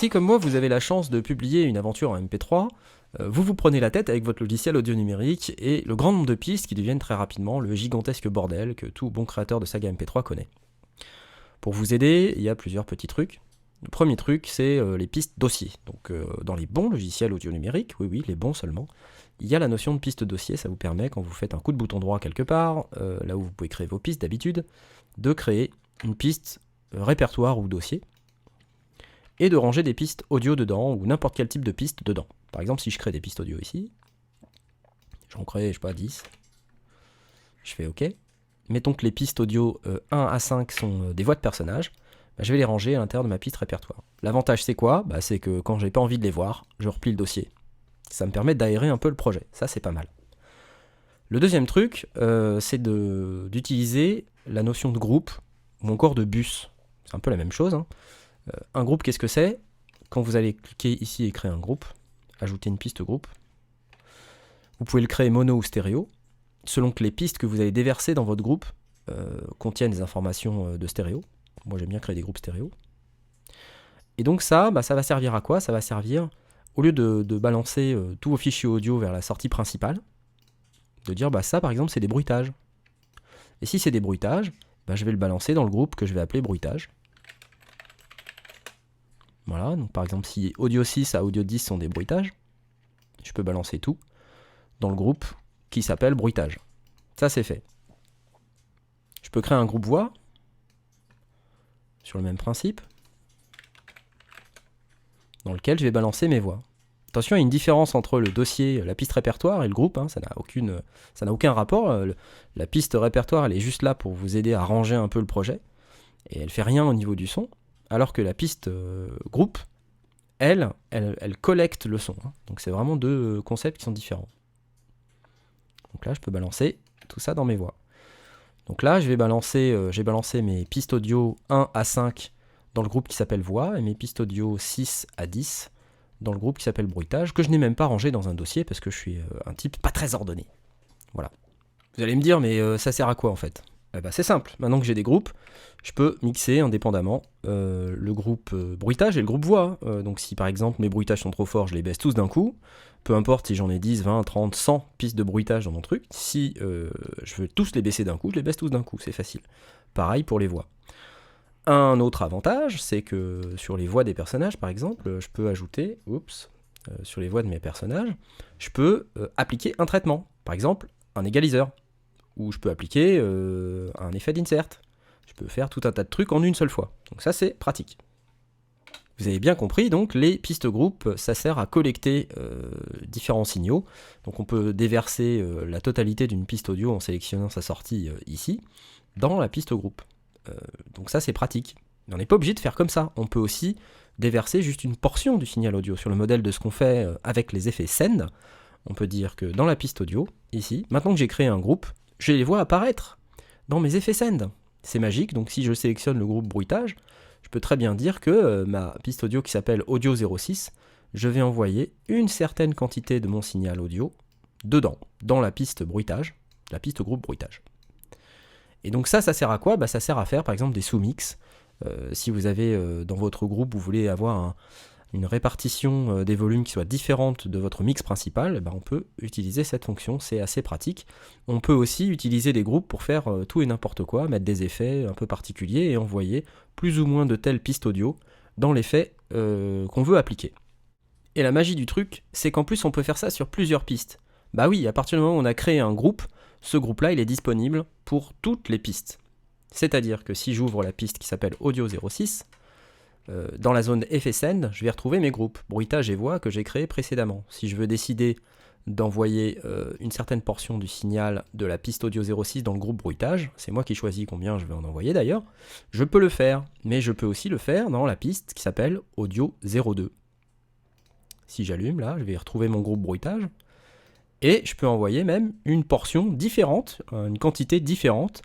si comme moi vous avez la chance de publier une aventure en MP3, vous vous prenez la tête avec votre logiciel audio numérique et le grand nombre de pistes qui deviennent très rapidement le gigantesque bordel que tout bon créateur de saga MP3 connaît. Pour vous aider, il y a plusieurs petits trucs. Le premier truc, c'est les pistes dossiers. Donc dans les bons logiciels audio numériques, oui, les bons seulement, il y a la notion de piste dossier. Ça vous permet, quand vous faites un coup de bouton droit quelque part, là où vous pouvez créer vos pistes d'habitude, de créer une piste répertoire ou dossier, et de ranger des pistes audio dedans, ou n'importe quel type de piste dedans. Par exemple, si je crée des pistes audio ici, j'en crée, je sais pas, 10, je fais OK. Mettons que les pistes audio 1 à 5 sont des voix de personnages, je vais les ranger à l'intérieur de ma piste répertoire. L'avantage c'est quoi ? C'est que quand j'ai pas envie de les voir, je replie le dossier. Ça me permet d'aérer un peu le projet, ça c'est pas mal. Le deuxième truc, c'est d'utiliser la notion de groupe, ou encore de bus. C'est un peu la même chose, hein. Un groupe, qu'est-ce que c'est ? Quand vous allez cliquer ici et créer un groupe, ajouter une piste groupe, vous pouvez le créer mono ou stéréo, selon que les pistes que vous allez déverser dans votre groupe contiennent des informations de stéréo. Moi j'aime bien créer des groupes stéréo. Et donc ça va servir à quoi ? Ça va servir, au lieu de balancer tous vos fichiers audio vers la sortie principale, de dire ça par exemple c'est des bruitages. Et si c'est des bruitages, je vais le balancer dans le groupe que je vais appeler bruitage. Voilà, donc par exemple si audio 6 à audio 10 sont des bruitages, je peux balancer tout dans le groupe qui s'appelle bruitage. Ça c'est fait. Je peux créer un groupe voix, sur le même principe, dans lequel je vais balancer mes voix. Attention, il y a une différence entre le dossier, la piste répertoire et le groupe, hein, ça n'a aucun rapport. La piste répertoire, elle est juste là pour vous aider à ranger un peu le projet, et elle fait rien au niveau du son, alors que la piste groupe, elle collecte le son. Hein. Donc c'est vraiment deux concepts qui sont différents. Donc là, je peux balancer tout ça dans mes voix. Donc là, j'ai balancé mes pistes audio 1 à 5 dans le groupe qui s'appelle voix, et mes pistes audio 6 à 10 dans le groupe qui s'appelle bruitage, que je n'ai même pas rangé dans un dossier parce que je suis un type pas très ordonné. Voilà. Vous allez me dire, mais ça sert à quoi en fait ? C'est simple, maintenant que j'ai des groupes, je peux mixer indépendamment le groupe bruitage et le groupe voix. Donc si par exemple mes bruitages sont trop forts, je les baisse tous d'un coup. Peu importe si j'en ai 10, 20, 30, 100 pistes de bruitage dans mon truc. Si je veux tous les baisser d'un coup, je les baisse tous d'un coup, c'est facile. Pareil pour les voix. Un autre avantage, c'est que sur les voix des personnages, par exemple, je peux ajouter, sur les voix de mes personnages, je peux appliquer un traitement. Par exemple, un égaliseur. Ou je peux appliquer un effet d'insert. Je peux faire tout un tas de trucs en une seule fois. Donc ça, c'est pratique. Vous avez bien compris, donc les pistes groupes, ça sert à collecter différents signaux. Donc on peut déverser la totalité d'une piste audio en sélectionnant sa sortie ici, dans la piste groupe. Donc ça, c'est pratique. On n'est pas obligé de faire comme ça. On peut aussi déverser juste une portion du signal audio. Sur le modèle de ce qu'on fait avec les effets send, on peut dire que dans la piste audio, ici, maintenant que j'ai créé un groupe, je les vois apparaître dans mes effets send. C'est magique, donc si je sélectionne le groupe bruitage, je peux très bien dire que ma piste audio qui s'appelle audio 06, je vais envoyer une certaine quantité de mon signal audio dedans, dans la piste bruitage, la piste groupe bruitage. Et donc ça sert à quoi ? Ça sert à faire par exemple des sous-mix. Si vous avez dans votre groupe, vous voulez avoir une répartition des volumes qui soit différente de votre mix principal, on peut utiliser cette fonction, c'est assez pratique. On peut aussi utiliser des groupes pour faire tout et n'importe quoi, mettre des effets un peu particuliers et envoyer plus ou moins de telles pistes audio dans l'effet qu'on veut appliquer. Et la magie du truc, c'est qu'en plus on peut faire ça sur plusieurs pistes. Oui, à partir du moment où on a créé un groupe, ce groupe-là il est disponible pour toutes les pistes. C'est-à-dire que si j'ouvre la piste qui s'appelle audio 06, dans la zone effet send, je vais retrouver mes groupes, bruitage et voix que j'ai créés précédemment. Si je veux décider d'envoyer une certaine portion du signal de la piste audio 06 dans le groupe bruitage, c'est moi qui choisis combien je vais en envoyer d'ailleurs, je peux le faire, mais je peux aussi le faire dans la piste qui s'appelle audio 02. Si j'allume là, je vais retrouver mon groupe bruitage, et je peux envoyer même une portion différente, une quantité différente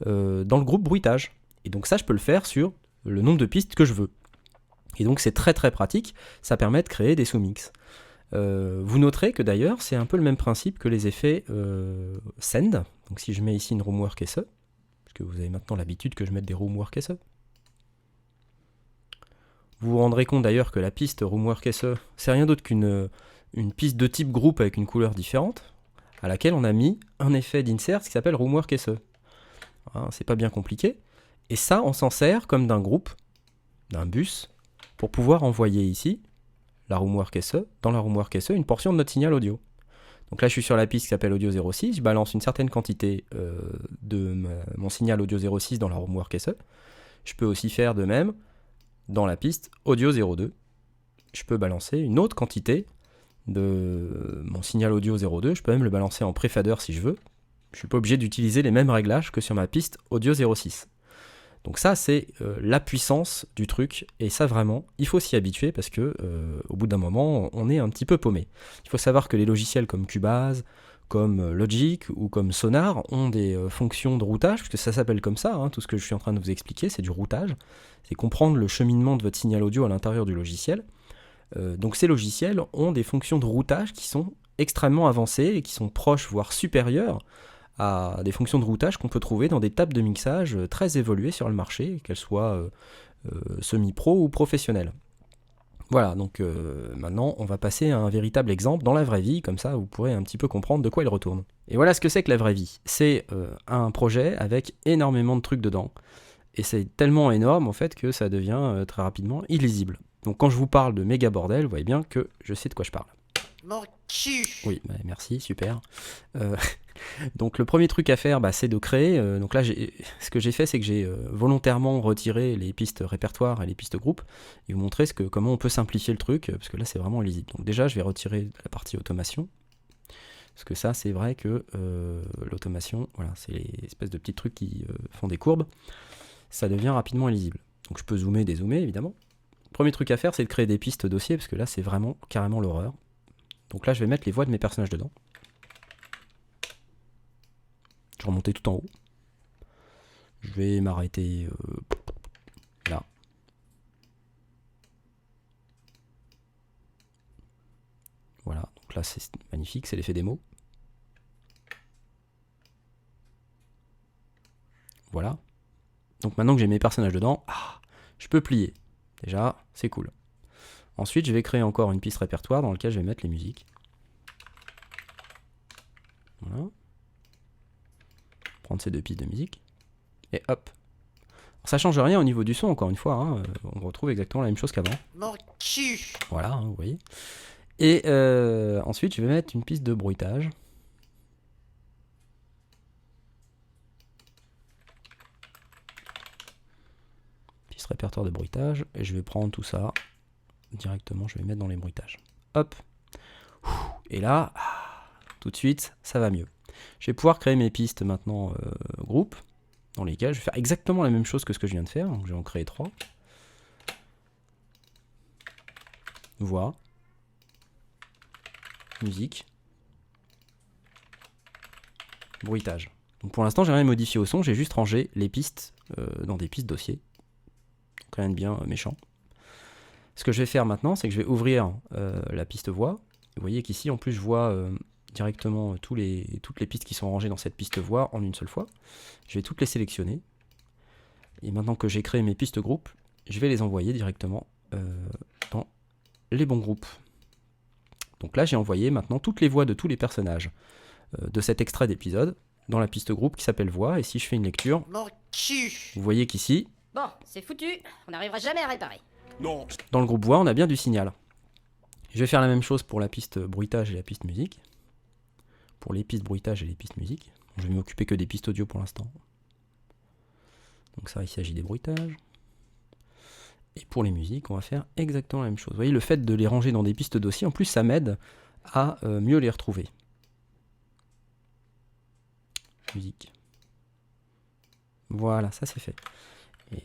dans le groupe bruitage. Et donc ça, je peux le faire sur le nombre de pistes que je veux. Et donc c'est très très pratique, ça permet de créer des sous-mix. Vous noterez que d'ailleurs c'est un peu le même principe que les effets send. Donc si je mets ici une room work SE, parce que vous avez maintenant l'habitude que je mette des room work SE, Vous vous rendrez compte d'ailleurs que la piste Roomwork SE, c'est rien d'autre qu'une une piste de type groupe avec une couleur différente, à laquelle on a mis un effet d'insert qui s'appelle Roomwork SE. Hein, c'est pas bien compliqué. Et ça, on s'en sert comme d'un groupe, d'un bus, pour pouvoir envoyer ici, la Roomwork SE, dans la Roomwork SE, une portion de notre signal audio. Donc là, je suis sur la piste qui s'appelle audio 06, je balance une certaine quantité de mon signal audio 06 dans la Roomwork SE. Je peux aussi faire de même dans la piste audio 02. Je peux balancer une autre quantité de mon signal audio 02, je peux même le balancer en préfader si je veux. Je ne suis pas obligé d'utiliser les mêmes réglages que sur ma piste audio 06. Donc ça, c'est la puissance du truc, et ça vraiment, il faut s'y habituer parce que au bout d'un moment, on est un petit peu paumé. Il faut savoir que les logiciels comme Cubase, comme Logic ou comme Sonar ont des fonctions de routage, puisque ça s'appelle comme ça, hein, tout ce que je suis en train de vous expliquer, c'est du routage. C'est comprendre le cheminement de votre signal audio à l'intérieur du logiciel. Donc ces logiciels ont des fonctions de routage qui sont extrêmement avancées et qui sont proches, voire supérieures à des fonctions de routage qu'on peut trouver dans des tables de mixage très évoluées sur le marché, qu'elles soient semi-pro ou professionnelles. Voilà, donc maintenant on va passer à un véritable exemple dans la vraie vie, comme ça vous pourrez un petit peu comprendre de quoi il retourne. Et voilà ce que c'est que la vraie vie. C'est un projet avec énormément de trucs dedans, et c'est tellement énorme en fait que ça devient très rapidement illisible. Donc quand je vous parle de méga bordel, vous voyez bien que je sais de quoi je parle. Mon cul. Oui, bah, merci, super. Donc le premier truc à faire, bah, c'est de créer. Donc là, ce que j'ai fait, c'est que j'ai volontairement retiré les pistes répertoire et les pistes groupe, et vous montrer comment on peut simplifier le truc, parce que là, c'est vraiment illisible. Donc déjà, je vais retirer la partie automation, parce que ça, c'est vrai que l'automation, voilà, c'est les espèces de petits trucs qui font des courbes, ça devient rapidement illisible. Donc je peux zoomer, dézoomer, évidemment. Premier truc à faire, c'est de créer des pistes dossiers, parce que là, c'est vraiment carrément l'horreur. Donc là, je vais mettre les voix de mes personnages dedans. Je vais remonter tout en haut. Je vais m'arrêter là. Voilà, donc là, c'est magnifique, c'est l'effet démo. Voilà. Donc maintenant que j'ai mes personnages dedans, je peux plier. Déjà, c'est cool. Ensuite, je vais créer encore une piste répertoire dans laquelle je vais mettre les musiques. Voilà. Prendre ces deux pistes de musique. Et hop. Alors, ça change rien au niveau du son, encore une fois. Hein, on retrouve exactement la même chose qu'avant. Mon cul. Voilà, hein, vous voyez. Et ensuite, je vais mettre une piste de bruitage. Piste répertoire de bruitage. Et je vais prendre tout ça. Directement, je vais mettre dans les bruitages. Hop. Et là, tout de suite, ça va mieux. Je vais pouvoir créer mes pistes maintenant groupes, dans lesquelles je vais faire exactement la même chose que ce que je viens de faire. Donc je vais en créer 3. Voix. Musique. Bruitage. Donc pour l'instant, j'ai rien modifié au son, j'ai juste rangé les pistes dans des pistes dossiers. Donc rien de bien méchant. Ce que je vais faire maintenant, c'est que je vais ouvrir la piste voix. Vous voyez qu'ici, en plus, je vois directement toutes les pistes qui sont rangées dans cette piste voix en une seule fois. Je vais toutes les sélectionner. Et maintenant que j'ai créé mes pistes groupes, je vais les envoyer directement dans les bons groupes. Donc là, j'ai envoyé maintenant toutes les voix de tous les personnages de cet extrait d'épisode dans la piste groupe qui s'appelle voix. Et si je fais une lecture, Mon cul. vous voyez qu'ici, Bon, c'est foutu, on n'arrivera jamais à réparer. Non. dans le groupe voix, on a bien du signal. Je vais faire la même chose pour la piste bruitage et la piste musique. Pour les pistes bruitage et les pistes musique. Je vais m'occuper que des pistes audio pour l'instant. Donc ça, il s'agit des bruitages. Et pour les musiques, on va faire exactement la même chose. Vous voyez, le fait de les ranger dans des pistes dossiers, en plus, ça m'aide à mieux les retrouver. Musique. Voilà, ça c'est fait. Et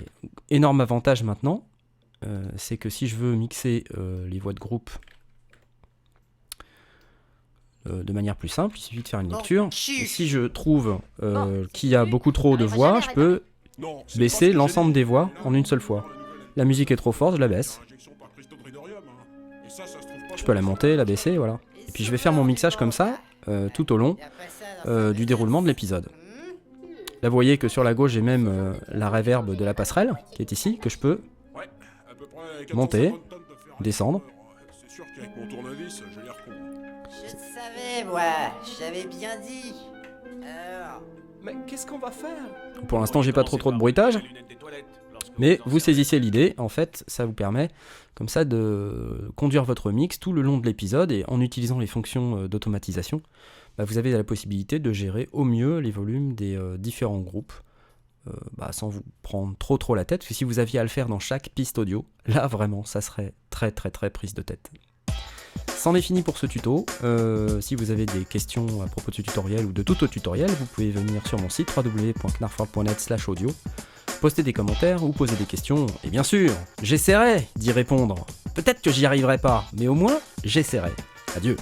énorme avantage maintenant, c'est que si je veux mixer les voix de groupe de manière plus simple, il suffit de faire une lecture. Et si je trouve qu'il y a beaucoup trop de voix, je peux Non. baisser l'ensemble des voix en une seule fois. La musique est trop forte, je la baisse. Je peux la monter, la baisser, voilà. Et puis je vais faire mon mixage comme ça, tout au long du déroulement de l'épisode. Là vous voyez que sur la gauche j'ai même la reverb de la passerelle, qui est ici, que je peux monter, descendre. C'est sûr qu'avec mon tournevis, j'ai l'air con. Je savais, moi. J'avais bien dit. Alors... Mais qu'est-ce qu'on va faire? Pour l'instant, j'ai pas trop de bruitage. Mais vous saisissez l'idée, en fait, ça vous permet comme ça de conduire votre mix tout le long de l'épisode et en utilisant les fonctions d'automatisation, vous avez la possibilité de gérer au mieux les volumes des différents groupes sans vous prendre trop la tête, parce que si vous aviez à le faire dans chaque piste audio, là vraiment ça serait très prise de tête. C'en est fini pour ce tuto. Si vous avez des questions à propos de ce tutoriel ou de tout autre tutoriel, vous pouvez venir sur mon site www.knarford.net/audio, poster des commentaires ou poser des questions, et bien sûr, j'essaierai d'y répondre. Peut-être que j'y arriverai pas, mais au moins, j'essaierai. Adieu.